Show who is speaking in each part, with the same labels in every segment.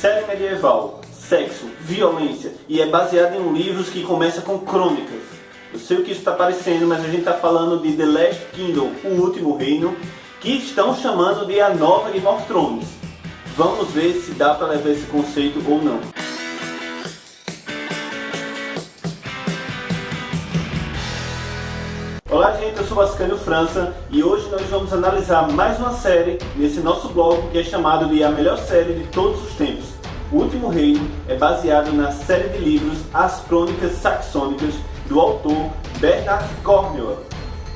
Speaker 1: série medieval, sexo, violência e é baseado em livros que começam com crônicas. Eu sei o que isso está parecendo, mas a gente está falando de The Last Kingdom, O Último Reino, que estão chamando de a nova Game of Thrones. Vamos ver se dá para levar esse conceito ou não. Olá gente, eu sou Vascânio França e hoje nós vamos analisar mais uma série nesse nosso blog que é chamado de a melhor série de todos os tempos. O Último Reino é baseado na série de livros As Crônicas Saxônicas do autor Bernard Cornwell.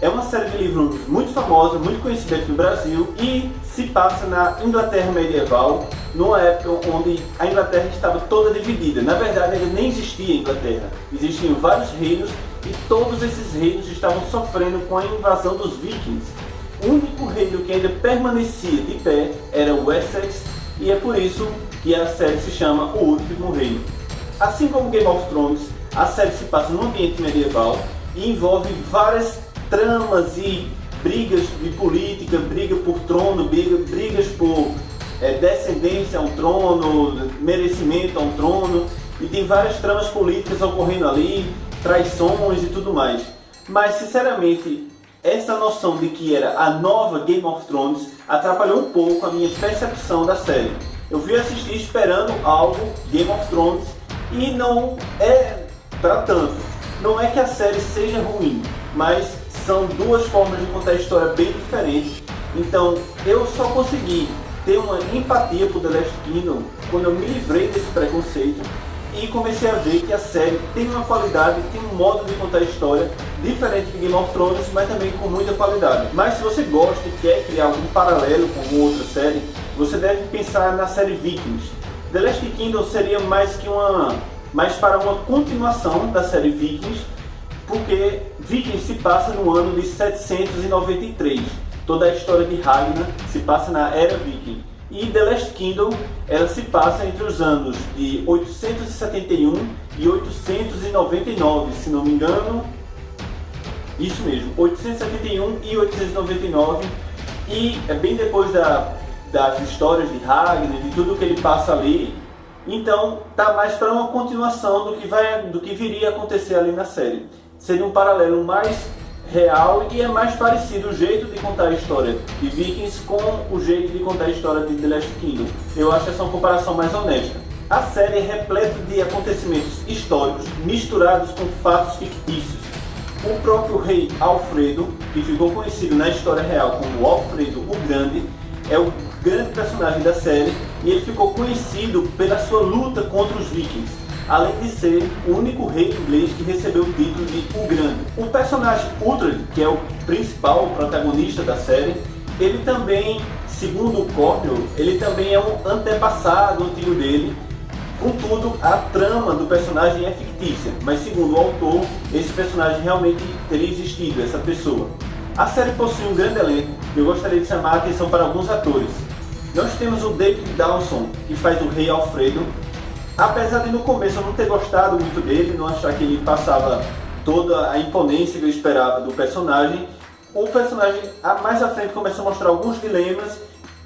Speaker 1: É uma série de livros muito famosa, muito conhecida aqui no Brasil e se passa na Inglaterra medieval, numa época onde a Inglaterra estava toda dividida. Na verdade, ainda nem existia a Inglaterra. Existiam vários reinos e todos esses reinos estavam sofrendo com a invasão dos vikings. O único reino que ainda permanecia de pé era o Wessex e é por isso que a série se chama O Último Reino. Assim como Game of Thrones, a série se passa num ambiente medieval e envolve várias tramas e brigas de política, briga por trono, brigas por descendência a um trono, merecimento a um trono, e tem várias tramas políticas ocorrendo ali, traições e tudo mais. Mas sinceramente, essa noção de que era a nova Game of Thrones atrapalhou um pouco a minha percepção da série. Eu fui assistir esperando algo Game of Thrones e não é para tanto. Não é que a série seja ruim, mas são duas formas de contar a história bem diferentes. Então eu só consegui ter uma empatia por The Last Kingdom quando eu me livrei desse preconceito e comecei a ver que a série tem uma qualidade, tem um modo de contar a história diferente de Game of Thrones, mas também com muita qualidade. Mas se você gosta e quer criar algum paralelo com outra série, você deve pensar na série Vikings. The Last Kingdom seria mais para uma continuação da série Vikings, porque Vikings se passa no ano de 793. Toda a história de Ragnar se passa na era Viking. E The Last Kingdom, ela se passa entre os anos de 871 e 899, se não me engano. Isso mesmo, 871 e 899. E é bem depois das histórias de Ragnar, de tudo que ele passa ali. Então, tá mais para uma continuação do que viria a acontecer ali na série. Seria um paralelo mais real e é mais parecido o jeito de contar a história de Vikings com o jeito de contar a história de The Last Kingdom. Eu acho essa uma comparação mais honesta. A série é repleta de acontecimentos históricos misturados com fatos fictícios. O próprio rei Alfredo, que ficou conhecido na história real como Alfredo o Grande, é o grande personagem da série e ele ficou conhecido pela sua luta contra os vikings, além de ser o único rei inglês que recebeu o título de O Grande. O personagem Uhtred, que é o principal protagonista da série, ele também, segundo o Cornwell, ele também é um antepassado antigo dele. Contudo, a trama do personagem é fictícia, mas segundo o autor, esse personagem realmente teria existido, essa pessoa. A série possui um grande elenco e eu gostaria de chamar a atenção para alguns atores. Nós temos o David Dawson, que faz o rei Alfredo. Apesar de no começo eu não ter gostado muito dele, não achar que ele passava toda a imponência que eu esperava do personagem, o personagem mais à frente começa a mostrar alguns dilemas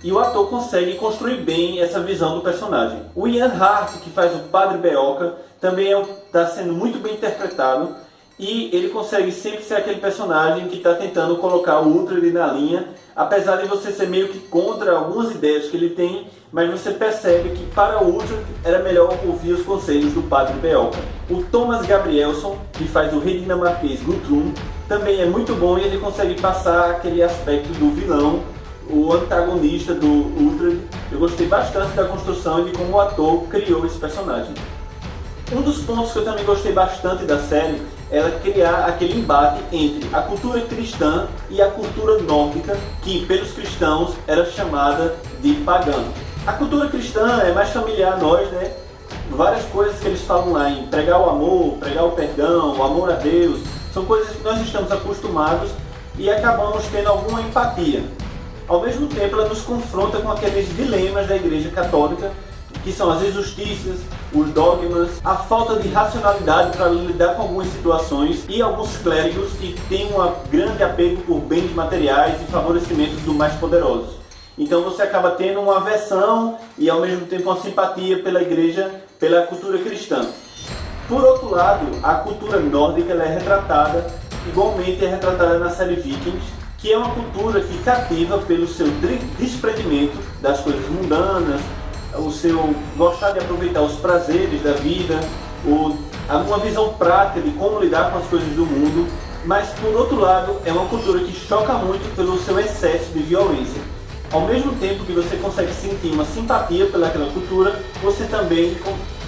Speaker 1: e o ator consegue construir bem essa visão do personagem. O Ian Hart, que faz o Padre Beoca, também está sendo muito bem interpretado e ele consegue sempre ser aquele personagem que está tentando colocar o Uhtred na linha, apesar de você ser meio que contra algumas ideias que ele tem, mas você percebe que para o Uhtred era melhor ouvir os conselhos do Padre Beoca. O Thomas Gabrielson, que faz o rei dinamarquês Guthrum, também é muito bom e ele consegue passar aquele aspecto do vilão, o antagonista do Uhtred. Eu gostei bastante da construção e de como o ator criou esse personagem. Um dos pontos que eu também gostei bastante da série era criar aquele embate entre a cultura cristã e a cultura nórdica, que pelos cristãos era chamada de pagã. A cultura cristã é mais familiar a nós, né? Várias coisas que eles falam lá em pregar o amor, pregar o perdão, o amor a Deus, são coisas que nós estamos acostumados e acabamos tendo alguma empatia. Ao mesmo tempo, ela nos confronta com aqueles dilemas da Igreja Católica, que são as injustiças, os dogmas, a falta de racionalidade para lidar com algumas situações e alguns clérigos que têm um grande apego por bens materiais e favorecimentos dos mais poderosos. Então você acaba tendo uma aversão e ao mesmo tempo uma simpatia pela igreja, pela cultura cristã. Por outro lado, a cultura nórdica ela é retratada, igualmente é retratada na série Vikings, que é uma cultura que cativa pelo seu desprendimento das coisas mundanas, o seu gostar de aproveitar os prazeres da vida, uma visão prática de como lidar com as coisas do mundo, mas por outro lado é uma cultura que choca muito pelo seu excesso de violência. Ao mesmo tempo que você consegue sentir uma simpatia pelaquela cultura, você também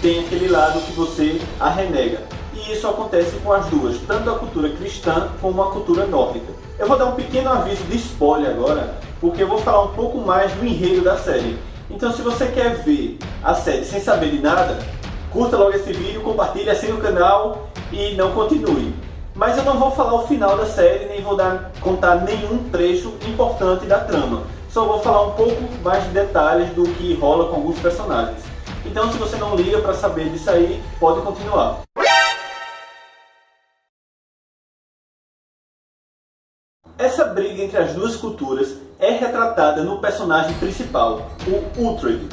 Speaker 1: tem aquele lado que você a renega. E isso acontece com as duas, tanto a cultura cristã como a cultura nórdica. Eu vou dar um pequeno aviso de spoiler agora, porque eu vou falar um pouco mais do enredo da série. Então se você quer ver a série sem saber de nada, curta logo esse vídeo, compartilhe, assine o canal e não continue. Mas eu não vou falar o final da série, nem vou contar nenhum trecho importante da trama. Só vou falar um pouco mais de detalhes do que rola com alguns personagens. Então se você não liga para saber disso aí, pode continuar. Essa briga entre as duas culturas é retratada no personagem principal, o Uhtred.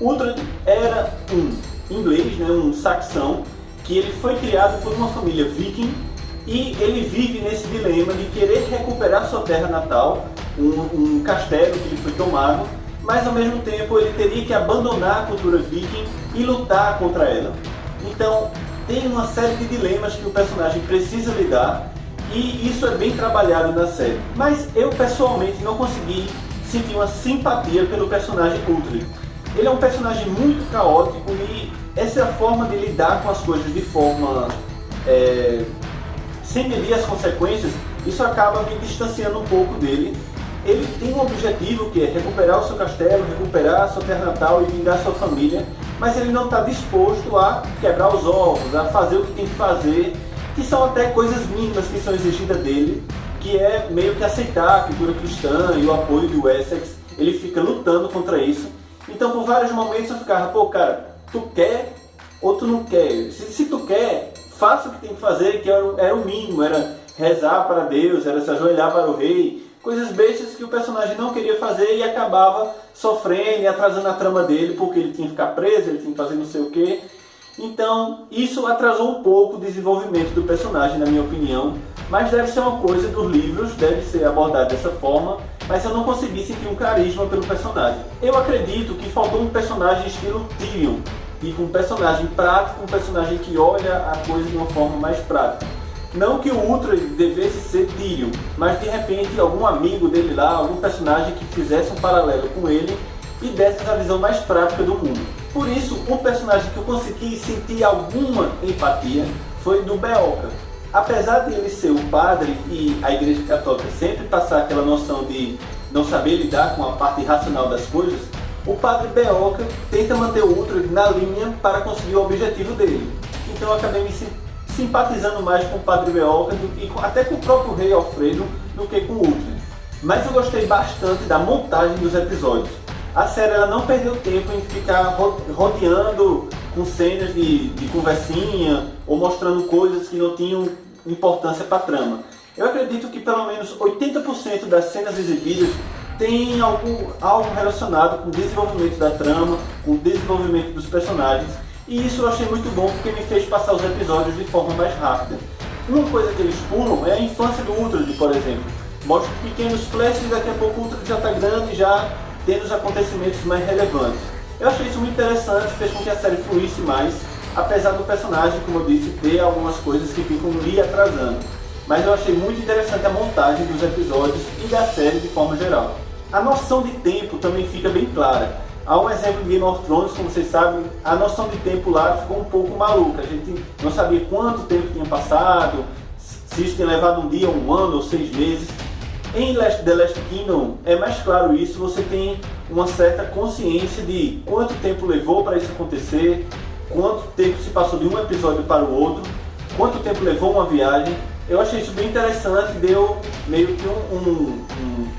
Speaker 1: Uhtred era um inglês, um saxão, que ele foi criado por uma família viking e ele vive nesse dilema de querer recuperar sua terra natal, um castelo que lhe foi tomado, mas ao mesmo tempo ele teria que abandonar a cultura viking e lutar contra ela. Então tem uma série de dilemas que o personagem precisa lidar e isso é bem trabalhado na série. Mas eu pessoalmente não consegui sentir uma simpatia pelo personagem Uhtred. Ele é um personagem muito caótico e essa é a forma de lidar com as coisas de forma sem medir as consequências. Isso acaba me distanciando um pouco dele. Ele tem um objetivo que é recuperar o seu castelo, recuperar a sua terra natal e vingar sua família, mas ele não está disposto a quebrar os ovos, a fazer o que tem que fazer, que são até coisas mínimas que são exigidas dele, que é meio que aceitar a cultura cristã e o apoio do Wessex. Ele fica lutando contra isso. Então por vários momentos eu ficava, pô cara, tu quer ou tu não quer? Se tu quer, faça o que tem que fazer, que era o mínimo, era rezar para Deus, era se ajoelhar para o rei, coisas bestas que o personagem não queria fazer e acabava sofrendo e atrasando a trama dele, porque ele tinha que ficar preso, ele tinha que fazer não sei o que. Então isso atrasou um pouco o desenvolvimento do personagem, na minha opinião, mas deve ser uma coisa dos livros, deve ser abordado dessa forma, mas eu não consegui sentir um carisma pelo personagem. Eu acredito que faltou um personagem estilo Tyrion, tipo um personagem prático, um personagem que olha a coisa de uma forma mais prática. Não que o Uhtred devesse ser Tyrion, mas de repente algum amigo dele lá, algum personagem que fizesse um paralelo com ele e desse essa visão mais prática do mundo. Por isso, um personagem que eu consegui sentir alguma empatia foi do Beoca. Apesar de ele ser o padre e a Igreja Católica sempre passar aquela noção de não saber lidar com a parte racional das coisas, o padre Beoca tenta manter o Uhtred na linha para conseguir o objetivo dele. Então eu acabei me simpatizando mais com o padre Beoca e até com o próprio rei Alfredo do que com o Uhtred. Mas eu gostei bastante da montagem dos episódios. A série ela não perdeu tempo em ficar rodeando com cenas de conversinha ou mostrando coisas que não tinham importância para a trama. Eu acredito que pelo menos 80% das cenas exibidas tem algo relacionado com o desenvolvimento da trama, com o desenvolvimento dos personagens, e isso eu achei muito bom porque me fez passar os episódios de forma mais rápida. Uma coisa que eles pulam é a infância do Uhtred, por exemplo. Mostra pequenos flashes e daqui a pouco o Uhtred já está grande e já tendo os acontecimentos mais relevantes. Eu achei isso muito interessante, fez com que a série fluísse mais, apesar do personagem, como eu disse, ter algumas coisas que ficam lhe atrasando. Mas eu achei muito interessante a montagem dos episódios e da série de forma geral. A noção de tempo também fica bem clara. Há um exemplo de Game of Thrones, como vocês sabem, a noção de tempo lá ficou um pouco maluca. A gente não sabia quanto tempo tinha passado, se isso tinha levado um dia, um ano ou 6 meses. Em The Last Kingdom é mais claro isso, você tem uma certa consciência de quanto tempo levou para isso acontecer, quanto tempo se passou de um episódio para o outro, quanto tempo levou uma viagem. Eu achei isso bem interessante, deu meio que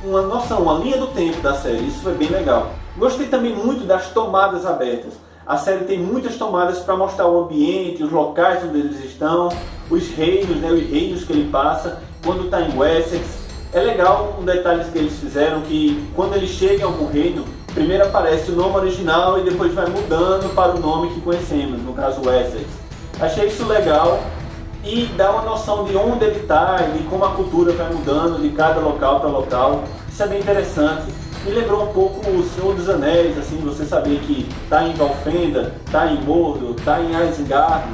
Speaker 1: uma noção, uma linha do tempo da série, isso foi bem legal. Gostei também muito das tomadas abertas. A série tem muitas tomadas para mostrar o ambiente, os locais onde eles estão, os reinos que ele passa, quando está em Wessex. É legal um detalhe que eles fizeram, que quando ele chega em algum reino, primeiro aparece o nome original e depois vai mudando para o nome que conhecemos, no caso Wessex. Achei isso legal e dá uma noção de onde ele está e de como a cultura vai mudando de cada local para local. Isso é bem interessante. Me lembrou um pouco o Senhor dos Anéis, assim, você saber que está em Valfenda, está em Mordor, está em Isengard.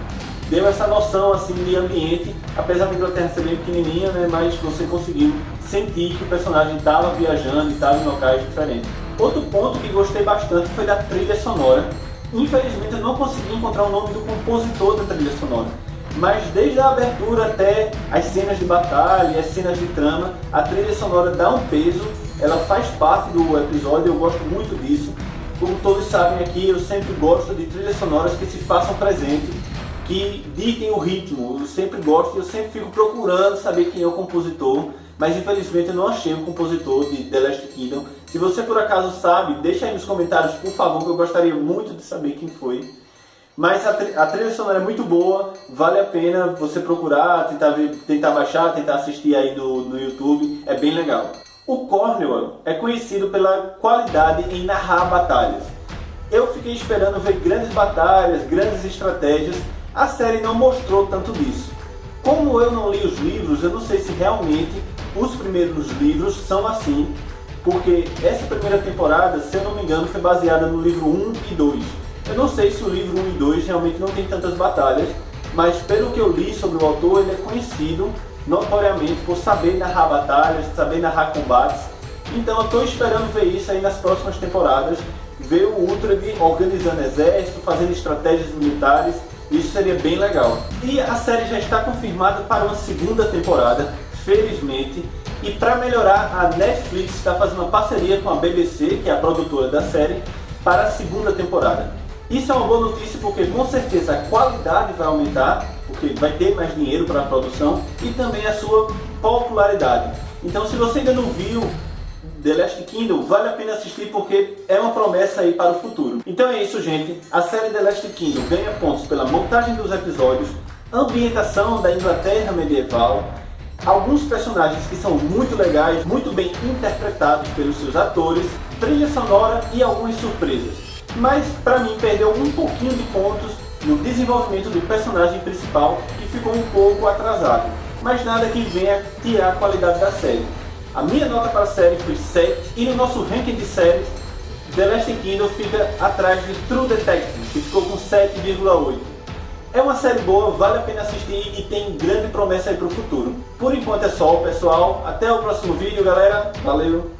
Speaker 1: Deu essa noção assim de ambiente, apesar da Inglaterra ser bem pequenininha, né, mas você conseguiu sentir que o personagem estava viajando e estava em locais diferentes. Outro ponto que gostei bastante foi da trilha sonora. Infelizmente eu não consegui encontrar o nome do compositor da trilha sonora, mas desde a abertura até as cenas de batalha e as cenas de trama, a trilha sonora dá um peso, ela faz parte do episódio, eu gosto muito disso. Como todos sabem aqui, eu sempre gosto de trilhas sonoras que se façam presente, que ditem o ritmo. Eu sempre gosto e eu sempre fico procurando saber quem é o compositor, mas infelizmente eu não achei o compositor de The Last Kingdom. Se você por acaso sabe, deixa aí nos comentários, por favor, que eu gostaria muito de saber quem foi. Mas a trilha sonora é muito boa, vale a pena você procurar, tentar baixar, tentar assistir aí no YouTube, é bem legal. O Cornwell é conhecido pela qualidade em narrar batalhas. Eu fiquei esperando ver grandes batalhas, grandes estratégias. A série não mostrou tanto disso. Como eu não li os livros, eu não sei se realmente os primeiros livros são assim, porque essa primeira temporada, se eu não me engano, foi baseada no livro 1 e 2. Eu não sei se o livro 1 e 2 realmente não tem tantas batalhas, mas pelo que eu li sobre o autor, ele é conhecido notoriamente por saber narrar batalhas, saber narrar combates. Então eu estou esperando ver isso aí nas próximas temporadas, ver o Uhtred organizando exército, fazendo estratégias militares. Isso seria bem legal. E a série já está confirmada para uma segunda temporada, felizmente. E para melhorar, a Netflix está fazendo uma parceria com a BBC, que é a produtora da série, para a segunda temporada. Isso é uma boa notícia porque com certeza a qualidade vai aumentar, porque vai ter mais dinheiro para a produção e também a sua popularidade. Então se você ainda não viu The Last Kingdom, vale a pena assistir porque é uma promessa aí para o futuro. Então é isso, gente. A série The Last Kingdom ganha pontos pela montagem dos episódios, ambientação da Inglaterra medieval, alguns personagens que são muito legais, muito bem interpretados pelos seus atores, trilha sonora e algumas surpresas. Mas para mim perdeu um pouquinho de pontos no desenvolvimento do personagem principal, que ficou um pouco atrasado. Mas nada que venha tirar a qualidade da série. A minha nota para a série foi 7 e no nosso ranking de séries, The Last Kingdom fica atrás de True Detective, que ficou com 7,8. É uma série boa, vale a pena assistir e tem grande promessa aí para o futuro. Por enquanto é só, pessoal. Até o próximo vídeo, galera. Valeu!